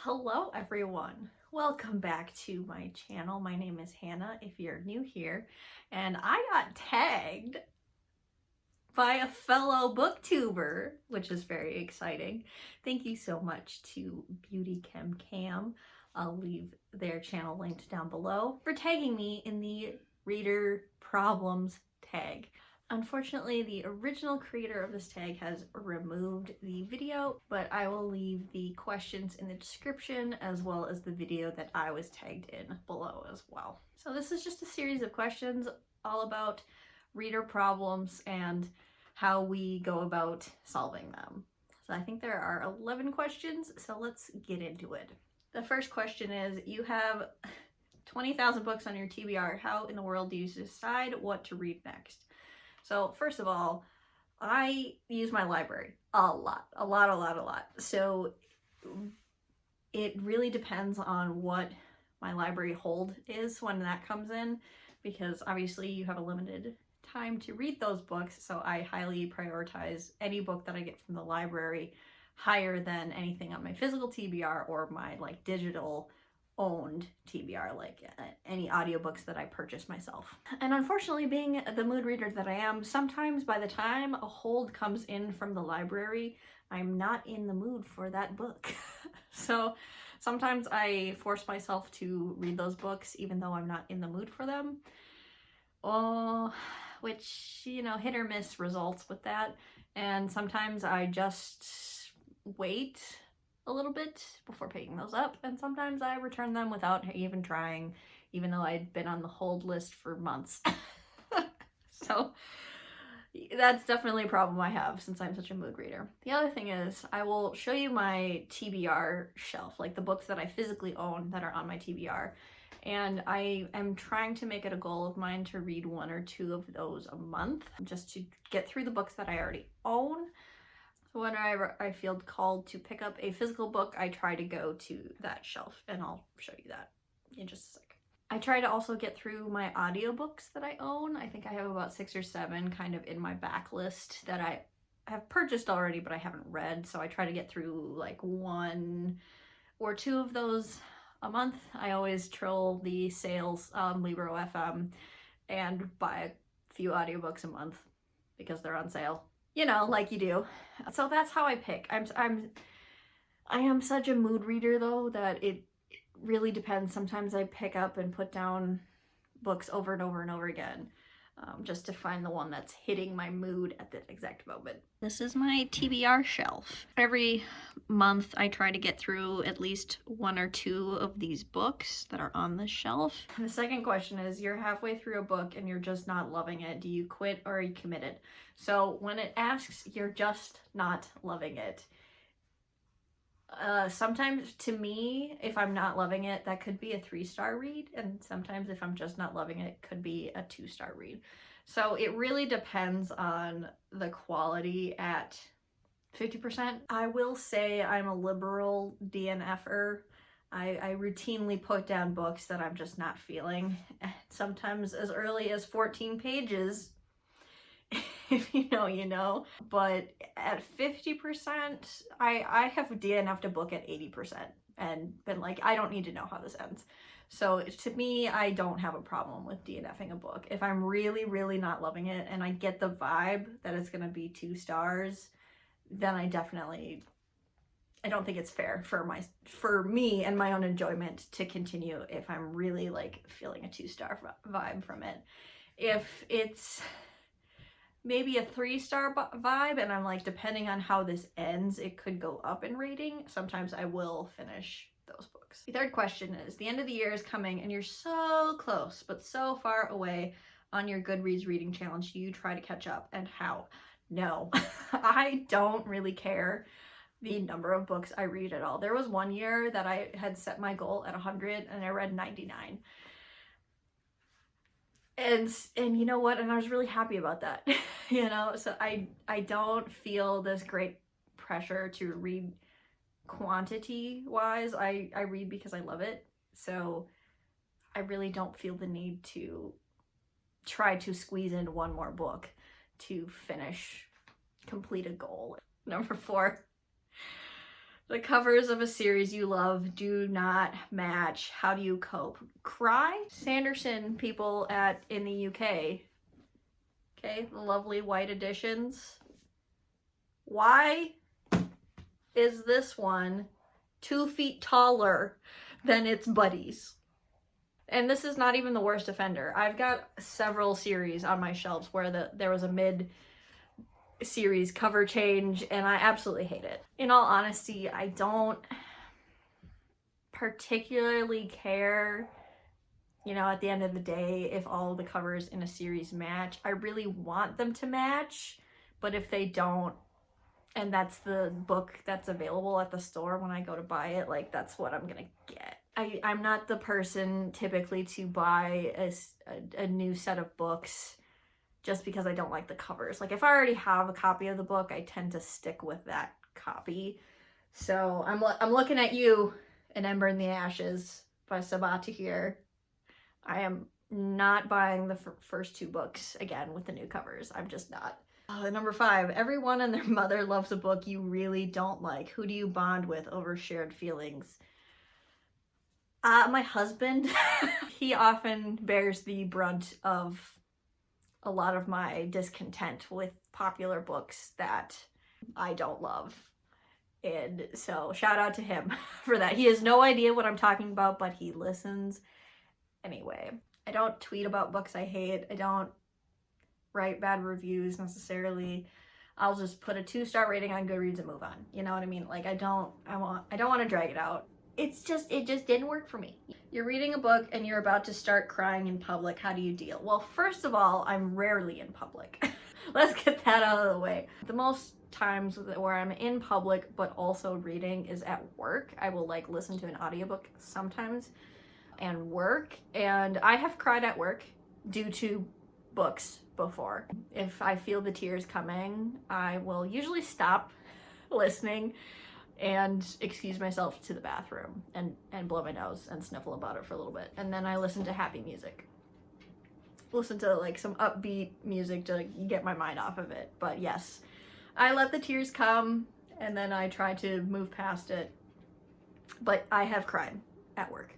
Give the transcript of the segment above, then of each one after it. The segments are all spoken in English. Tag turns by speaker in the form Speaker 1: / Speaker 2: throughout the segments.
Speaker 1: Hello everyone, welcome back to my channel. My name is Hannah if you're new here, and I got tagged by a fellow booktuber, which is very exciting. Thank you so much to Beauty Chem Cam. I'll leave their channel linked down below for tagging me in the reader problems tag. Unfortunately, the original creator of this tag has removed the video, but I will leave the questions in the description as well as the video that I was tagged in below as well. So this is just a series of questions all about reader problems and how we go about solving them. So I think there are 11 questions, so let's get into it. The first question is, you have 20,000 books on your TBR. How in the world do you decide what to read next? So first of all, I use my library a lot. So it really depends on what my library hold is when that comes in, because obviously you have a limited time to read those books. So I highly prioritize any book that I get from the library higher than anything on my physical TBR or my digital owned TBR, any audiobooks that I purchase myself. And unfortunately, being the mood reader that I am, sometimes by the time a hold comes in from the library, I'm not in the mood for that book. So sometimes I force myself to read those books even though I'm not in the mood for them. Which, hit or miss results with that. And sometimes I just wait a little bit before picking those up, and sometimes I return them without even trying, even though I'd been on the hold list for months. So that's definitely a problem I have since I'm such a mood reader. The other thing is, I will show you my TBR shelf, like the books that I physically own that are on my TBR, and I am trying to make it a goal of mine to read 1 or 2 of those a month, just to get through the books that I already own. So whenever I feel called to pick up a physical book, I try to go to that shelf, and I'll show you that in just a sec. I try to also get through my audiobooks that I own. I think I have about 6 or 7 kind of in my backlist that I have purchased already, but I haven't read. So I try to get through like 1 or 2 of those a month. I always troll the sales on Libro FM and buy a few audiobooks a month because they're on sale. Like you do. So that's how I pick. I am such a mood reader though that it really depends. Sometimes I pick up and put down books over and over and over again, just to find the one that's hitting my mood at the exact moment. This is my TBR shelf. Every month I try to get through at least 1 or 2 of these books that are on the shelf. And the second question is, you're halfway through a book and you're just not loving it. Do you quit or are you committed? So when it asks, you're just not loving it, sometimes to me, if I'm not loving it, that could be a 3-star read, and sometimes if I'm just not loving it, could be a 2-star read. So it really depends on the quality at 50%. I will say I'm a liberal DNFer. I routinely put down books that I'm just not feeling, sometimes as early as 14 pages. If you know, you know. But at 50%, I have DNF'd a book at 80% and been like, I don't need to know how this ends. So to me, I don't have a problem with DNFing a book. If I'm really, really not loving it and I get the vibe that it's gonna be 2 stars, then I don't think it's fair for me and my own enjoyment to continue if I'm really feeling a 2-star vibe from it. If it's maybe a 3-star vibe and I'm depending on how this ends, it could go up in rating, sometimes I will finish those books. The third question is, the end of the year is coming and you're so close but so far away on your Goodreads reading challenge. Do you try to catch up, and how? No. I don't really care the number of books I read at all. There was one year that I had set my goal at 100 and I read 99. And you know what? And I was really happy about that. So I don't feel this great pressure to read quantity wise. I read because I love it. So I really don't feel the need to try to squeeze in 1 more book to complete a goal. Number 4. The covers of a series you love do not match. How do you cope? Cry? Sanderson people in the UK. Okay, the lovely white editions. Why is this one 2 feet taller than its buddies? And this is not even the worst offender. I've got several series on my shelves where there was a mid-series cover change, and I absolutely hate it. In all honesty, I don't particularly care, you know, at the end of the day, if all the covers in a series match. I really want them to match, but if they don't, and that's the book that's available at the store when I go to buy it, like, that's what I'm gonna get. I'm not the person typically to buy a new set of books just because I don't like the covers. Like, if I already have a copy of the book, I tend to stick with that copy. So I'm looking at you, An Ember in the Ashes by Sabata here. I am not buying the first 2 books again with the new covers. I'm just not. Number 5, everyone and their mother loves a book you really don't like. Who do you bond with over shared feelings? My husband. He often bears the brunt of a lot of my discontent with popular books that I don't love. And so shout out to him for that. He has no idea what I'm talking about, but he listens anyway. I don't tweet about books I hate. I don't write bad reviews necessarily. I'll just put a 2-star rating on Goodreads and move on. You know what I mean? Like, I don't want to drag it out. It just didn't work for me. You're reading a book and you're about to start crying in public. How do you deal? Well, first of all, I'm rarely in public. Let's get that out of the way. The most times where I'm in public but also reading is at work. I will like listen to an audiobook sometimes and work, and I have cried at work due to books before. If I feel the tears coming, I will usually stop listening and excuse myself to the bathroom and blow my nose and sniffle about it for a little bit. And then I listen to happy music. Listen to like some upbeat music to get my mind off of it. But yes, I let the tears come and then I try to move past it. But I have cried at work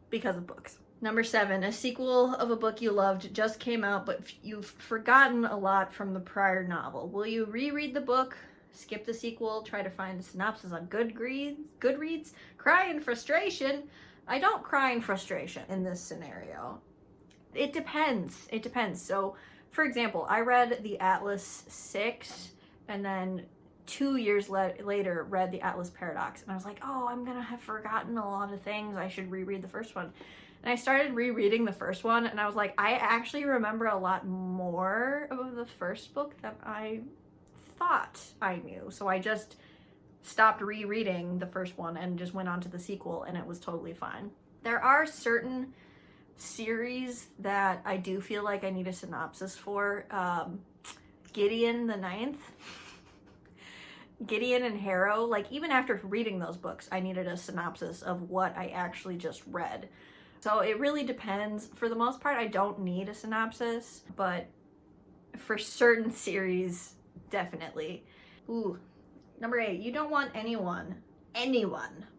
Speaker 1: because of books. Number 7, a sequel of a book you loved just came out, but you've forgotten a lot from the prior novel. Will you reread the book, skip the sequel, try to find a synopsis on Goodreads, cry in frustration? I don't cry in frustration in this scenario. It depends. It depends. So, for example, I read The Atlas 6 and then 2 years later read The Atlas Paradox, and I was like, oh, I'm gonna have forgotten a lot of things. I should reread the first one. And I started rereading the first one, and I was like, I actually remember a lot more of the first book than I thought I knew. So I just stopped rereading the first one and just went on to the sequel, and it was totally fine. There are certain series that I do feel like I need a synopsis for. Gideon the Ninth. Gideon and Harrow, like even after reading those books, I needed a synopsis of what I actually just read. So it really depends. For the most part, I don't need a synopsis, but for certain series, definitely. Ooh, number 8, you don't want anyone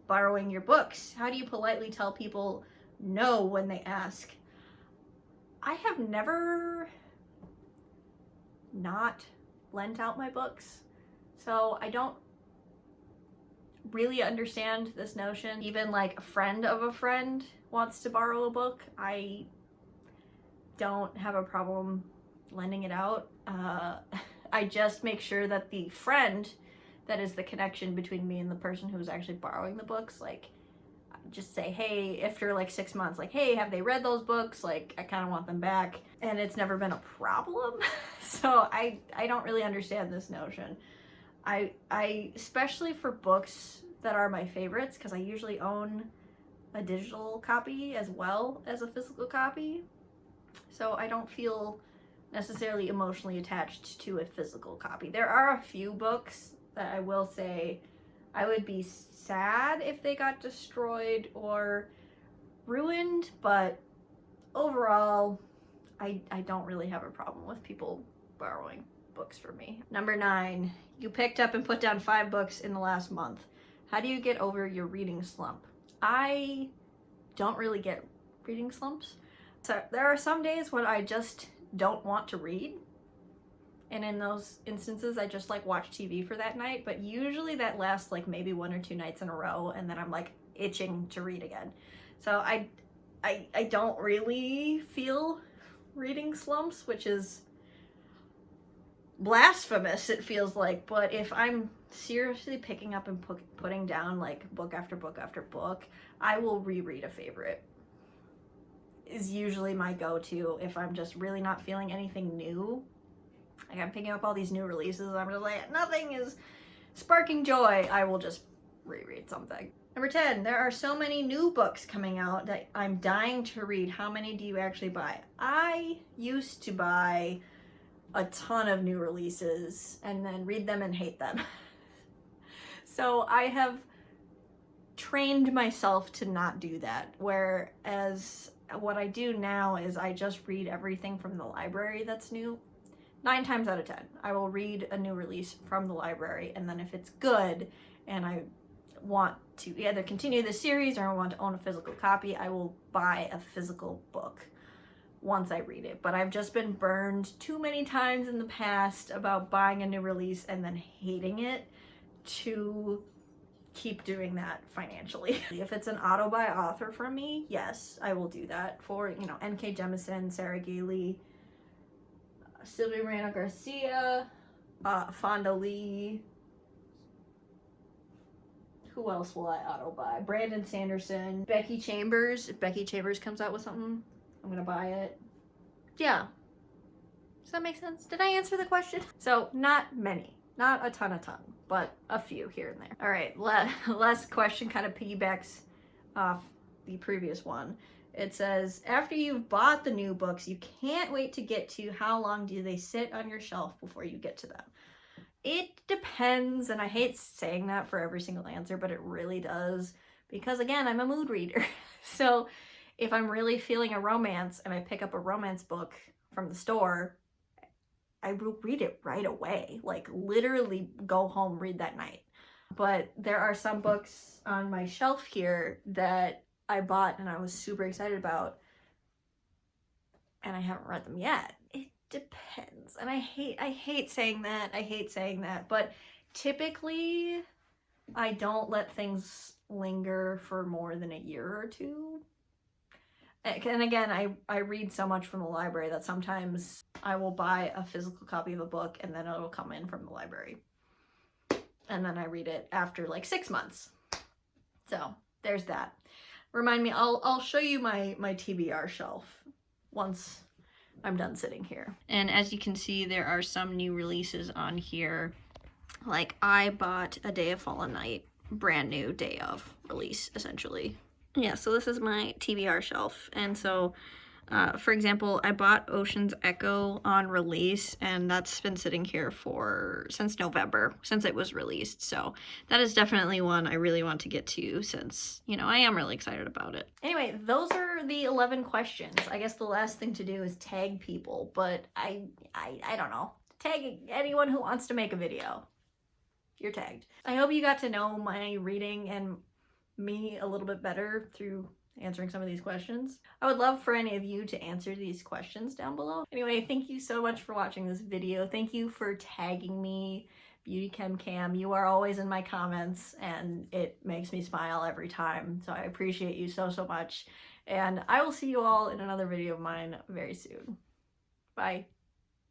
Speaker 1: borrowing your books. How do you politely tell people no when they ask? I have never not lent out my books, so I don't really understand this notion. Even like a friend of a friend wants to borrow a book, I don't have a problem lending it out. I just make sure that the friend that is the connection between me and the person who's actually borrowing the books, like, just say, hey, after like 6 months, like, hey, have they read those books? Like, I kind of want them back. And it's never been a problem. So I don't really understand this notion. I especially for books that are my favorites, because I usually own a digital copy as well as a physical copy. So I don't feel necessarily emotionally attached to a physical copy. There are a few books that I will say I would be sad if they got destroyed or ruined, but overall, I don't really have a problem with people borrowing books for me. Number 9, you picked up and put down 5 books in the last month. How do you get over your reading slump? I don't really get reading slumps. So there are some days when I just don't want to read. And in those instances, I just like watch TV for that night. But usually that lasts like maybe 1 or 2 nights in a row. And then I'm like itching to read again. So I don't really feel reading slumps, which is blasphemous, it feels like. But if I'm seriously picking up and putting down like book after book after book, I will reread a favorite. Is usually my go-to if I'm just really not feeling anything new. Like I'm picking up all these new releases, I'm just like, nothing is sparking joy. I will just reread something. Number 10, there are so many new books coming out that I'm dying to read. How many do you actually buy? I used to buy a ton of new releases and then read them and hate them. So I have trained myself to not do that. Whereas what I do now is I just read everything from the library that's new. 9 times out of 10, I will read a new release from the library, and then if it's good and I want to either continue the series or I want to own a physical copy, I will buy a physical book once I read it. But I've just been burned too many times in the past about buying a new release and then hating it to keep doing that financially. If it's an auto by author from me, yes, I will do that for, you know, N.K. Jemisin, Sarah Gailey, Sylvia Moreno Garcia, Fonda Lee. Who else will I auto buy? Brandon Sanderson, Becky Chambers. If Becky Chambers comes out with something, I'm gonna buy it. Yeah. Does that make sense? Did I answer the question? So not many, not a ton, but a few here and there. All right, last question kind of piggybacks off the previous one. It says, after you've bought the new books you can't wait to get to, how long do they sit on your shelf before you get to them? It depends, and I hate saying that for every single answer, but it really does, because again, I'm a mood reader. So if I'm really feeling a romance and I pick up a romance book from the store, I will read it right away, like literally go home, read that night. But there are some books on my shelf here that I bought and I was super excited about, and I haven't read them yet. It depends, and I hate saying that, but typically I don't let things linger for more than a year or two. And again, I read so much from the library that sometimes I will buy a physical copy of a book and then it'll come in from the library, and then I read it after like 6 months. So there's that. Remind me, I'll show you my TBR shelf once I'm done sitting here. And as you can see, there are some new releases on here. Like I bought A Day of Fallen Night, brand new day of release, essentially. Yeah, so this is my TBR shelf. And so, for example, I bought Ocean's Echo on release, and that's been sitting here since November, since it was released. So that is definitely one I really want to get to, since, you know, I am really excited about it. Anyway, those are the 11 questions. I guess the last thing to do is tag people, but I don't know. Tag anyone who wants to make a video. You're tagged. I hope you got to know my reading and me a little bit better through answering some of these questions. I would love for any of you to answer these questions down below. Anyway, thank you so much for watching this video. Thank you for tagging me, BeautyChemCam. You are always in my comments and it makes me smile every time. So I appreciate you so much. And I will see you all in another video of mine very soon. Bye.